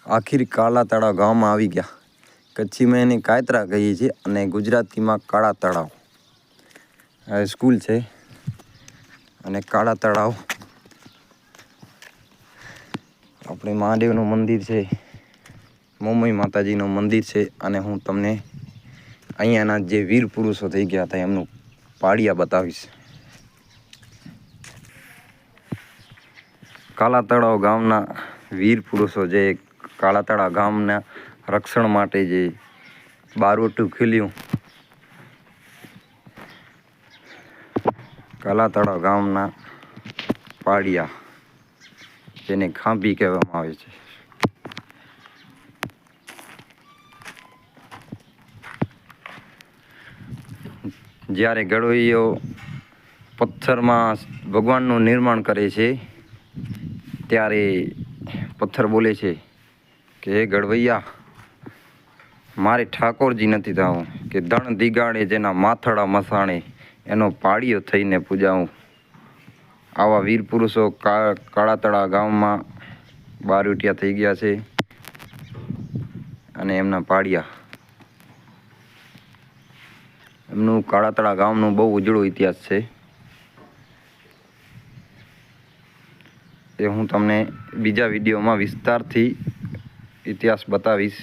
આખિર કાળા તળાવ ગામમાં આવી ગયા. કચ્છીમાં એને કાયતરા કહીએ છીએ અને ગુજરાતીમાં કાળા તળાવ. આ સ્કૂલ છે અને કાળા તળાવ આપણે મહાદેવનું મંદિર છે, મોમઈ માતાજીનું મંદિર છે. અને હું તમને અહીંયાના જે વીર પુરુષો થઈ ગયા હતા એમનું પાડિયા બતાવીશ. કાળા તળાવ ગામના વીર પુરુષો જે કાળા તળાવ ગામના રક્ષણ માટે જે બારવટું ખીલ્યું, કાળા તળાવ ગામના પાડિયા, જેને ખાંભી કહેવામાં આવે છે. જ્યારે ઘડવૈયો પથ્થરમાં ભગવાનનું નિર્માણ કરે છે ત્યારે પથ્થર બોલે છે કે હે ઘડવૈયા, મારે ઠાકોરજી નથી થવું કે ધણ દિગાડે જેના માથડા મસાણે એનો પાડિયો થઈને પૂજાવું. આવા વીર પુરુષો કાળા તળાવ ગામમાં બારવટિયા થઈ ગયા છે અને એમના પાડિયા. એમનું કાળા તળાવ ગામનું બહુ ઉજળો ઇતિહાસ છે. એ હું તમને બીજા વિડીયોમાં વિસ્તારથી ઇતિહાસ બતાવીશ.